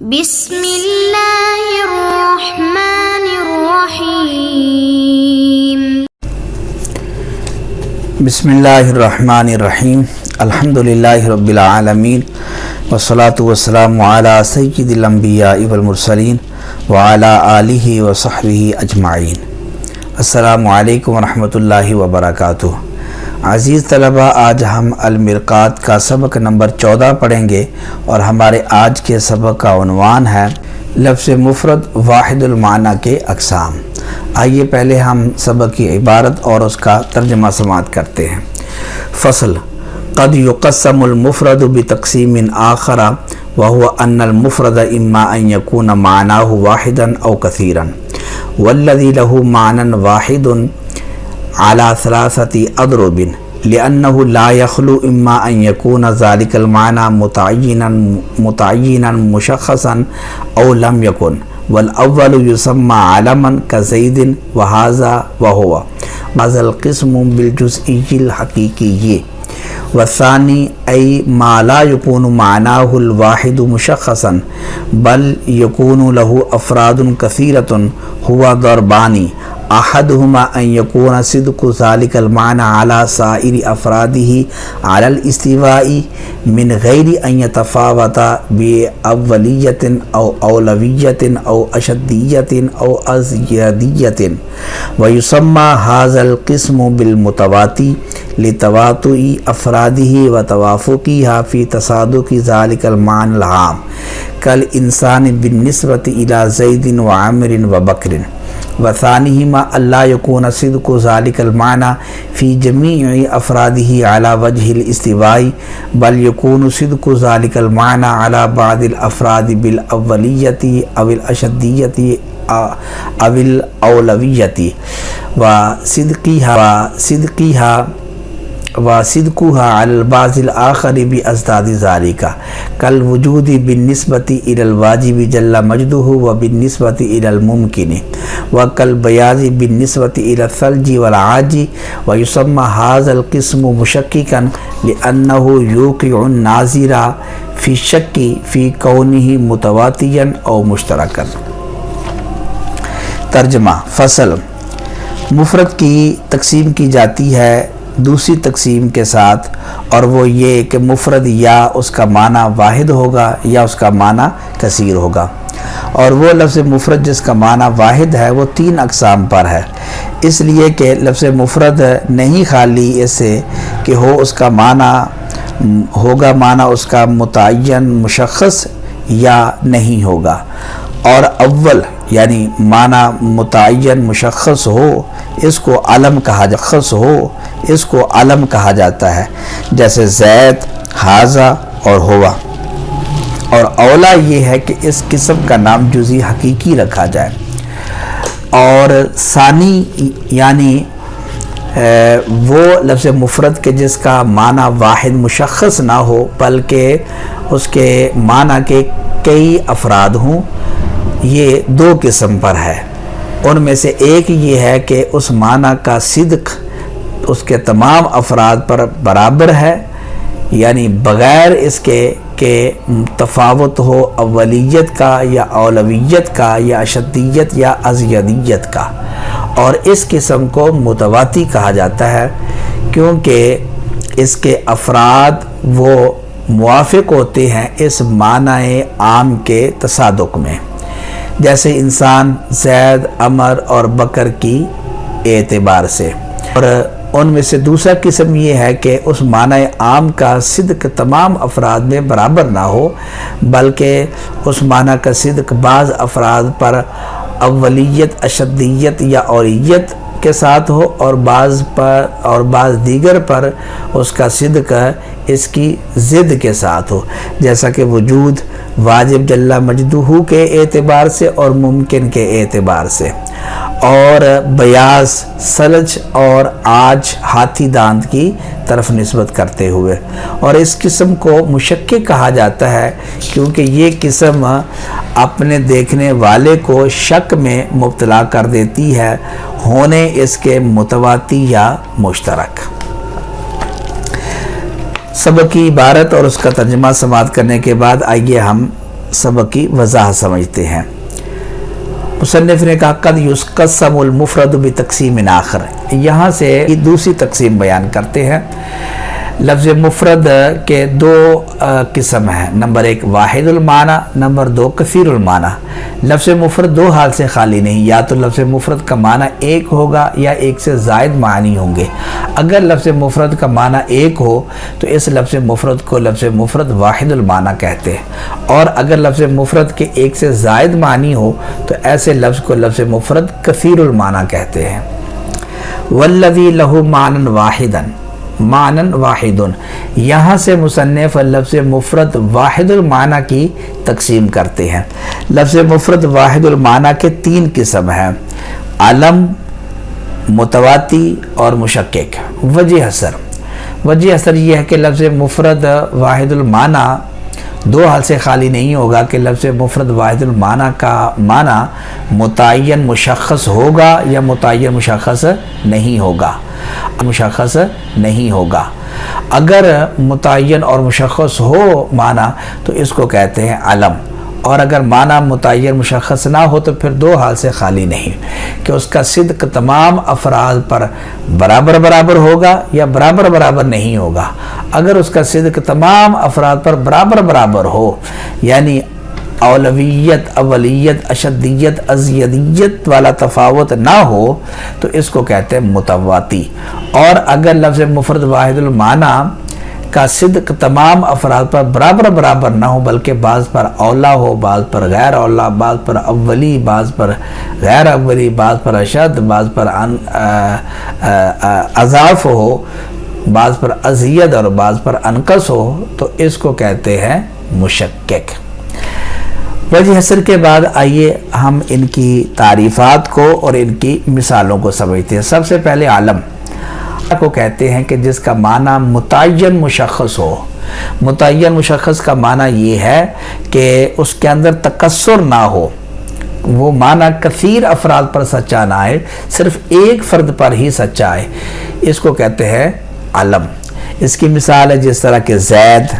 بسم اللہ الرحمن الرحیم بسم اللہ الرحمن الرحیم الحمدللہ رب العالمین والصلاة والسلام علی سید الانبیاء والمرسلین وعلی آلہ وصحبہ اجمعین۔ السلام علیکم ورحمۃ اللہ وبرکاتہ۔ عزیز طلبہ، آج ہم المرقات کا سبق نمبر 14 پڑھیں گے اور ہمارے آج کے سبق کا عنوان ہے لفظ مفرد واحد المعنی کے اقسام۔ آئیے پہلے ہم سبق کی عبارت اور اس کا ترجمہ سماعت کرتے ہیں۔ فصل: قد يقسم المفرد بتقسیم آخر وهو ان المفرد اما ان يكون معناه واحدا او كثيرا والذي له معنى واحد على ثلاثة أضرب لأنه لا يخلو إما أن يكون ذلك المعنى متعينا مشخصا أو لم يكن، والأول يسمى علما كزيد وهذا وهو هذا القسم بالجزئي الحقيقي، والثاني أي ما لا يكون معناه الواحد مشخصا بل يكون له أفراد كثيرة هو ضربان، احدهما ان يكون صدق ذلك المعنى على سائر افراده على الاستواء من غير ان يتفاوت باولية او اولوية او اشدية او ازيدية، ويسمى هذا القسم بالمتواتي لتواتؤ افراده وتوافقها في تصادق ذلك المعنى العام كالانسان بالنسبة الى زيد وعمر وبكر، وثانيهما ألا يكون صدق ذلك المعنى في جميع أفراده على وجه الاستواء بل يكون صدق ذلك المعنى على بعض الأفراد بالأولية أو الأشدية أو الأولوية وصدقها على البعض الآخر بأزداد ذلك كالوجود بالنسبة إلى الواجب جل مجده وبالنسبة إلى الممكن، وكالبياض بالنسبة إلى الثلج والعاج، ويسمى هذا القسم مشككا لأنه يوقع الناظر في الشك في كونه متواتيا أو مشتركا۔ ترجمہ: فصل: مفرد کی تقسیم کی جاتی ہے دوسری تقسیم کے ساتھ، اور وہ یہ کہ مفرد یا اس کا معنی واحد ہوگا یا اس کا معنی کثیر ہوگا، اور وہ لفظ مفرد جس کا معنی واحد ہے وہ 3 اقسام پر ہے، اس لیے کہ لفظ مفرد نہیں خالی اس سے کہ ہو اس کا معنی ہوگا معنی اس کا متعین مشخص یا نہیں ہوگا، اور اول یعنی معنی متعین مشخص ہو اس کو علم کہا جاتا ہے، جیسے زید، ھذا اور ہوا، اور اولا یہ ہے کہ اس قسم کا نام جزئی حقیقی رکھا جائے، اور ثانی یعنی وہ لفظ مفرد کے جس کا معنی واحد مشخص نہ ہو بلکہ اس کے معنی کے کئی افراد ہوں، یہ 2 قسم پر ہے۔ ان میں سے ایک یہ ہے کہ اس معنی کا صدق اس کے تمام افراد پر برابر ہے، یعنی بغیر اس کے کہ تفاوت ہو اولیت کا یا اولویت کا یا اشدیت یا ازیدیت کا، اور اس قسم کو متواتی کہا جاتا ہے کیونکہ اس کے افراد وہ موافق ہوتے ہیں اس معنی عام کے تصادق میں، جیسے انسان، زید، عمر اور بکر کی اعتبار سے، اور ان میں سے دوسرا قسم یہ ہے کہ اس معنی عام کا صدق تمام افراد میں برابر نہ ہو بلکہ اس معنی کا صدق بعض افراد پر اولیت، اشدیت یا اولیت کے ساتھ ہو اور بعض دیگر پر اس کا صدق اس کی ضد کے ساتھ ہو، جیسا کہ وجود واجب جل مجدہ کے اعتبار سے اور ممکن کے اعتبار سے، اور بیاض سلج اور آج ہاتھی دانت کی طرف نسبت کرتے ہوئے، اور اس قسم کو مشکک کہا جاتا ہے کیونکہ یہ قسم اپنے دیکھنے والے کو شک میں مبتلا کر دیتی ہے ہونے اس کے متواتی یا مشترک۔ سبق کی عبارت اور اس کا ترجمہ سماعت کرنے کے بعد آئیے ہم سبق کی وضاحت سمجھتے ہیں۔ مصنف نے کہا قد یقسم المفرد بتقسیم آخر، یہاں سے دوسری تقسیم بیان کرتے ہیں۔ لفظ مفرد کے دو قسم ہیں، نمبر ایک واحد المعنی، نمبر دو کثیر المعنی۔ لفظ مفرد دو حال سے خالی نہیں، یا تو لفظ مفرد کا معنی ایک ہوگا یا ایک سے زائد معنی ہوں گے۔ اگر لفظ مفرد کا معنی ایک ہو تو اس لفظ مفرد کو لفظ مفرد واحد المعنی کہتے ہیں، اور اگر لفظ مفرد کے ایک سے زائد معنی ہو تو ایسے لفظ کو لفظ مفرد کثیر المعنی کہتے ہیں۔ والذی لہ معنی واحدا، معنی واحد، یہاں سے مصنف لفظ مفرد واحد المعنی کی تقسیم کرتے ہیں۔ لفظ مفرد واحد المعنی کے تین قسم ہیں، علم، متواتی اور مشکک۔ وجہ حصر یہ ہے کہ لفظ مفرد واحد المعنی دو حال سے خالی نہیں ہوگا کہ لفظ مفرد واحد المعنی کا معنی متعین مشخص ہوگا یا متعین مشخص نہیں ہوگا۔ اگر متعین اور مشخص ہو معنی تو اس کو کہتے ہیں علم، اور اگر معنی متعین مشخص نہ ہو تو پھر دو حال سے خالی نہیں، کہ اس کا صدق تمام افراد پر برابر ہوگا یا برابر نہیں ہوگا۔ اگر اس کا صدق تمام افراد پر برابر ہو، یعنی اولویت، اولیت، اشدیت، ازیدیت والا تفاوت نہ ہو تو اس کو کہتے ہیں متواتی۔ اور اگر لفظ مفرد واحد المعنی کا صدق تمام افراد پر برابر نہ ہو، بلکہ بعض پر اولا ہو، بعض پر غیر اولا، بعض پر اولی، بعض پر غیر اولی، بعض پر اشد، بعض پر اضاف ہو، بعض پر ازید اور بعض پر انقص ہو، تو اس کو کہتے ہیں مشکک۔ وجہ حصر کے بعد آئیے ہم ان کی تعریفات کو اور ان کی مثالوں کو سمجھتے ہیں۔ سب سے پہلے عالم کو کہتے ہیں کہ جس کا معنی متعین مشخص ہو۔ متعین مشخص کا معنی یہ ہے کہ اس کے اندر تکثر نہ ہو، وہ معنی کثیر افراد پر سچا نہ آئے، صرف ایک فرد پر ہی سچا آئے، اس کو کہتے ہیں علم۔ اس کی مثال ہے جس طرح کہ زید،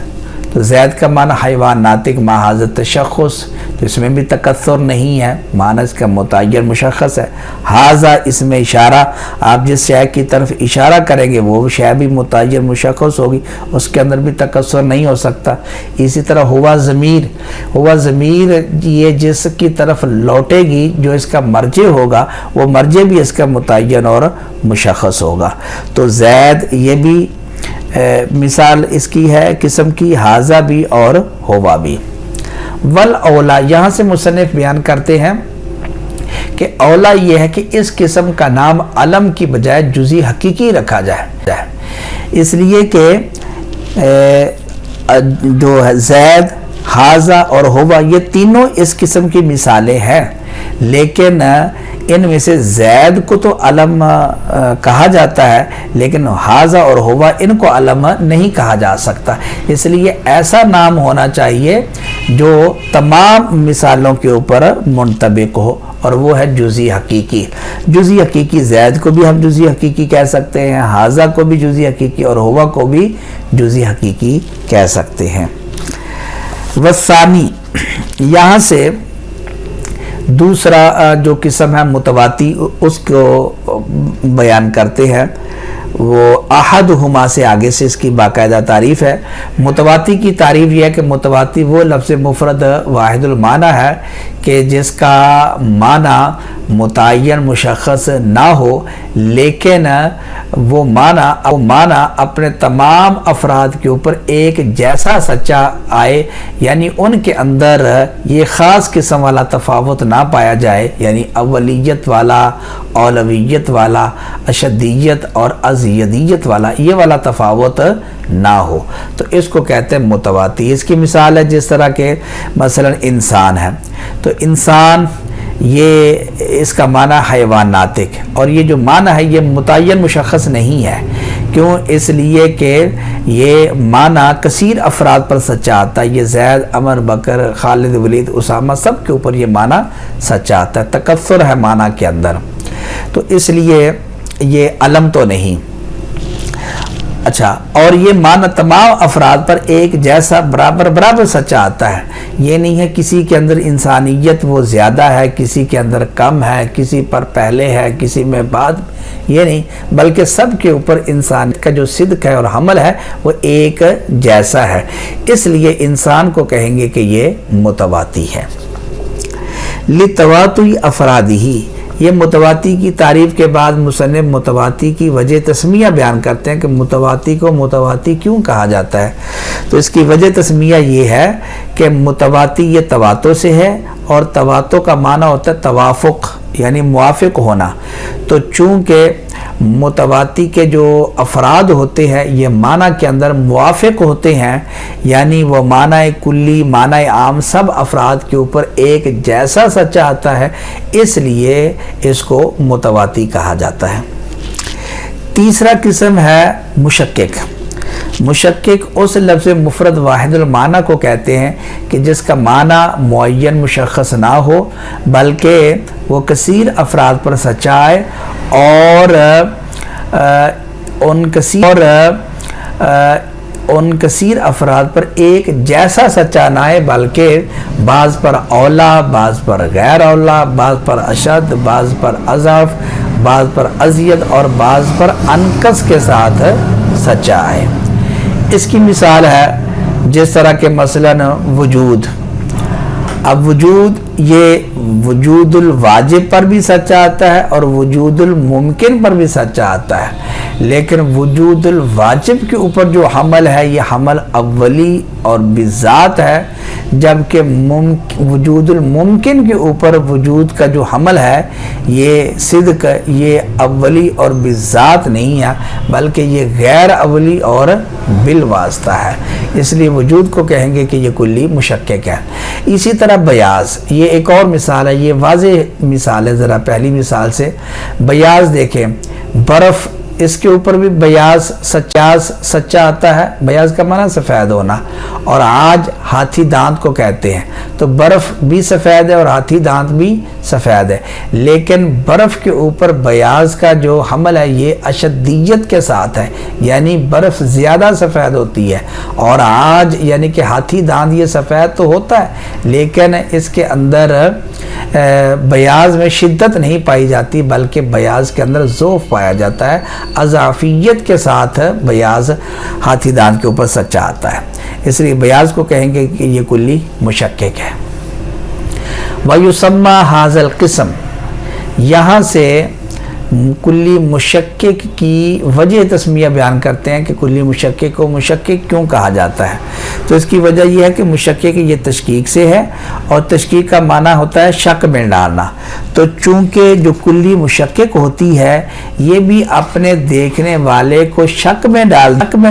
تو زید کا معنی حیوان ناطق محاذ تشخص، تو اس میں بھی تکثر نہیں ہے، معنی اس کا متعین مشخص ہے۔ حاذا، اس میں اشارہ، آپ جس شے کی طرف اشارہ کریں گے وہ شے بھی متعین مشخص ہوگی، اس کے اندر بھی تکثر نہیں ہو سکتا۔ اسی طرح ہوا ضمیر یہ جس کی طرف لوٹے گی، جو اس کا مرجع ہوگا، وہ مرجع بھی اس کا متعین اور مشخص ہوگا۔ تو زید یہ بھی مثال اس کی ہے قسم کی، حاذا بھی اور ہوا بھی۔ والاولا، یہاں سے مصنف بیان کرتے ہیں کہ اولا یہ ہے کہ اس قسم کا نام علم کی بجائے جزئی حقیقی رکھا جائے، اس لیے کہ جو ہے زید، حاذا اور ہوا یہ تینوں اس قسم کی مثالیں ہیں، لیکن ان میں سے زید کو تو علم کہا جاتا ہے، لیکن حاذا اور ہوا ان کو علم نہیں کہا جا سکتا۔ اس لیے ایسا نام ہونا چاہیے جو تمام مثالوں کے اوپر منطبق ہو، اور وہ ہے جزئی حقیقی۔ جزئی حقیقی زید کو بھی ہم جزئی حقیقی کہہ سکتے ہیں، حاذا کو بھی جزئی حقیقی اور ہوا کو بھی جزئی حقیقی کہہ سکتے ہیں۔ والثانی، یہاں سے دوسرا جو قسم ہے متواتی، اس کو بیان کرتے ہیں۔ وہ احدہما سے آگے سے اس کی باقاعدہ تعریف ہے۔ متواتی کی تعریف یہ ہے کہ متواتی وہ لفظ مفرد واحد المعنی ہے کہ جس کا معنی متعین مشخص نہ ہو، لیکن وہ معنی اپنے تمام افراد کے اوپر ایک جیسا سچا آئے، یعنی ان کے اندر یہ خاص قسم والا تفاوت نہ پایا جائے، یعنی اولیت والا، اولویت والا، اشدیت اور ازیدیت والا، یہ والا تفاوت نہ ہو، تو اس کو کہتے ہیں متواتی۔ اس کی مثال ہے جس طرح کہ مثلا انسان ہے، تو انسان یہ اس کا معنی حیوان ناطق، اور یہ جو معنی ہے یہ متعین مشخص نہیں ہے، کیوں؟ اس لیے کہ یہ معنی کثیر افراد پر سچا آتا ہے، یہ زید، عمر، بکر، خالد، ولید، اسامہ سب کے اوپر یہ معنی سچا آتا ہے، تکثر ہے معنی کے اندر، تو اس لیے یہ علم تو نہیں۔ اچھا، اور یہ معنی تمام افراد پر ایک جیسا برابر سچا آتا ہے. یہ نہیں ہے کسی کے اندر انسانیت وہ زیادہ ہے، کسی کے اندر کم ہے، کسی پر پہلے ہے، کسی میں بعد، یہ نہیں، بلکہ سب کے اوپر انسانیت کا جو صدق ہے اور حمل ہے وہ ایک جیسا ہے. اس لیے انسان کو کہیں گے کہ یہ متواتی ہے. لِتَوَاتُرِ افرادِهِ، یہ متواتی کی تعریف کے بعد مصنف متواتی کی وجہ تسمیہ بیان کرتے ہیں کہ متواتی کو متواتی کیوں کہا جاتا ہے. تو اس کی وجہ تسمیہ یہ ہے کہ متواتی یہ تواتو سے ہے، اور تواتو کا معنی ہوتا ہے توافق، یعنی موافق ہونا. تو چونکہ متواتی کے جو افراد ہوتے ہیں یہ معنی کے اندر موافق ہوتے ہیں، یعنی وہ معنی کلی معنی عام سب افراد کے اوپر ایک جیسا سچا آتا ہے، اس لیے اس کو متواتی کہا جاتا ہے. تیسرا قسم ہے مشکک. مشکک اس لفظ مفرد واحد المعنی کو کہتے ہیں کہ جس کا معنی معین مشخص نہ ہو، بلکہ وہ کثیر افراد پر سچا ہے، اور ان کثیر افراد پر ایک جیسا سچا نہ ہے، بلکہ بعض پر اولا، بعض پر غیر اولا، بعض پر اشد، بعض پر اضعف، بعض پر ازید اور بعض پر انقص کے ساتھ سچا ہے. اس کی مثال ہے جس طرح کہ مثلاً وجود. اب وجود یہ وجود الواجب پر بھی سچا آتا ہے اور وجود الممکن پر بھی سچا آتا ہے، لیکن وجود الواجب کے اوپر جو حمل ہے یہ حمل اولی اور بذات ہے، جبکہ وجود الممکن کے اوپر وجود کا جو حمل ہے یہ صدق، یہ اولی اور بذات نہیں ہے، بلکہ یہ غیر اولی اور بالواسطہ ہے. اس لیے وجود کو کہیں گے کہ یہ کلی مشکک ہے. اسی طرح بیاض، یہ ایک اور مثال ہے، یہ واضح مثال ہے. ذرا پہلی مثال سے بیاض دیکھیں. برف، اس کے اوپر بھی بیاض سچا آتا ہے. بیاض کا معنی سفید ہونا، اور آج ہاتھی دانت کو کہتے ہیں. تو برف بھی سفید ہے اور ہاتھی دانت بھی سفید ہے، لیکن برف کے اوپر بیاض کا جو حمل ہے یہ اشدیت کے ساتھ ہے، یعنی برف زیادہ سفید ہوتی ہے. اور آج یعنی کہ ہاتھی دانت یہ سفید تو ہوتا ہے، لیکن اس کے اندر بیاض میں شدت نہیں پائی جاتی، بلکہ بیاض کے اندر ذوف پایا جاتا ہے. اضافیت کے ساتھ بیاض ہاتھی دانت کے اوپر سچا آتا ہے. اس لیے بیاض کو کہیں گے کہ یہ کلی مشکک ہے. وَيُسَمَّى هَذَا الْقِسْمِ، یہاں سے کلی مشکک کی وجہ تسمیہ بیان کرتے ہیں کہ کلی مشکک کو مشکک کیوں کہا جاتا ہے. تو اس کی وجہ یہ ہے کہ مشکک یہ تشکیک سے ہے، اور تشکیک کا معنی ہوتا ہے شک میں ڈالنا. تو چونکہ جو کلی مشکک ہوتی ہے یہ بھی اپنے دیکھنے والے کو شک میں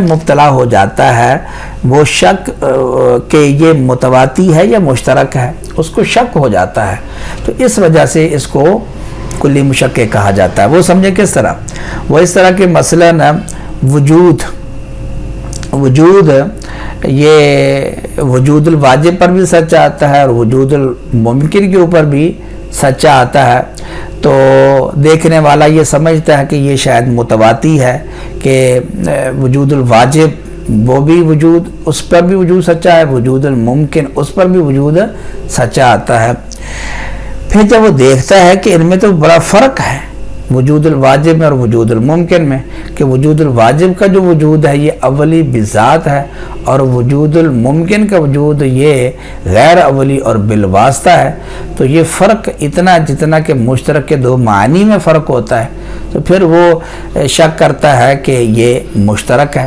مبتلا ہو جاتا ہے. وہ شک کہ یہ متواتی ہے یا مشترک ہے، اس کو شک ہو جاتا ہے. تو اس وجہ سے اس کو کلی مشکک کہا جاتا ہے. وہ سمجھے کس طرح؟ وہ اس طرح کہ مثلاً وجود یہ وجود الواجب پر بھی سچا آتا ہے اور وجود الممکن کے اوپر بھی سچا آتا ہے. تو دیکھنے والا یہ سمجھتا ہے کہ یہ شاید متواتی ہے کہ وجود الواجب وہ بھی وجود، اس پر بھی وجود سچا ہے، وجود الممکن اس پر بھی وجود سچا آتا ہے. پھر جب وہ دیکھتا ہے کہ ان میں تو بڑا فرق ہے وجود الواجب میں اور وجود الممکن میں، کہ وجود الواجب کا جو وجود ہے یہ اولی بذات ہے، اور وجود الممکن کا وجود یہ غیر اولی اور بالواسطہ ہے. تو یہ فرق اتنا جتنا کہ مشترک کے دو معنی میں فرق ہوتا ہے، تو پھر وہ شک کرتا ہے کہ یہ مشترک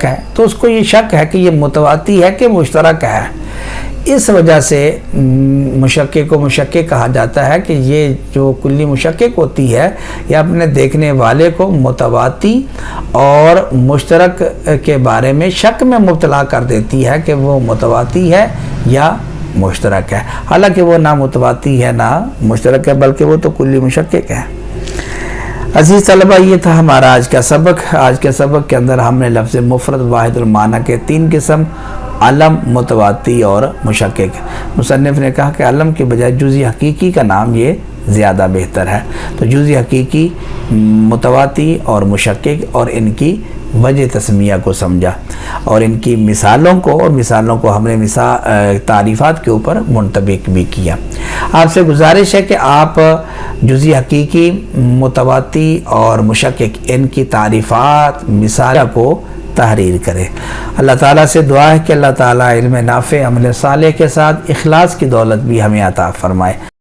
ہے. تو اس کو یہ شک ہے کہ یہ متواتی ہے کہ مشترک ہے. اس وجہ سے مشکک کو مشکک کہا جاتا ہے کہ یہ جو کلی مشکک ہوتی ہے یہ اپنے دیکھنے والے کو متواتی اور مشترک کے بارے میں شک میں مبتلا کر دیتی ہے کہ وہ متواتی ہے یا مشترک ہے، حالانکہ وہ نہ متواتی ہے نہ مشترک ہے، بلکہ وہ تو کلی مشکک ہے. عزیز طلبہ، یہ تھا ہمارا آج کا سبق. آج کے سبق کے اندر ہم نے لفظ مفرد واحد المعنی کے 3 قسم علم، متواتی اور مشکک۔ مصنف نے کہا کہ علم کے بجائے جزئی حقیقی کا نام یہ زیادہ بہتر ہے۔ تو جزئی حقیقی، متواتی اور مشکک اور ان کی وجہ تسمیہ کو سمجھا، اور ان کی مثالوں کو ہم نے تعریفات کے اوپر منطبق بھی کیا۔ آپ سے گزارش ہے کہ آپ جزئی حقیقی، متواتی اور مشکک ان کی تعریفات، مثالوں کو تحریر کریں۔ اللہ تعالیٰ سے دعا ہے کہ اللہ تعالیٰ علم نافع، عمل صالح کے ساتھ اخلاص کی دولت بھی ہمیں عطا فرمائے۔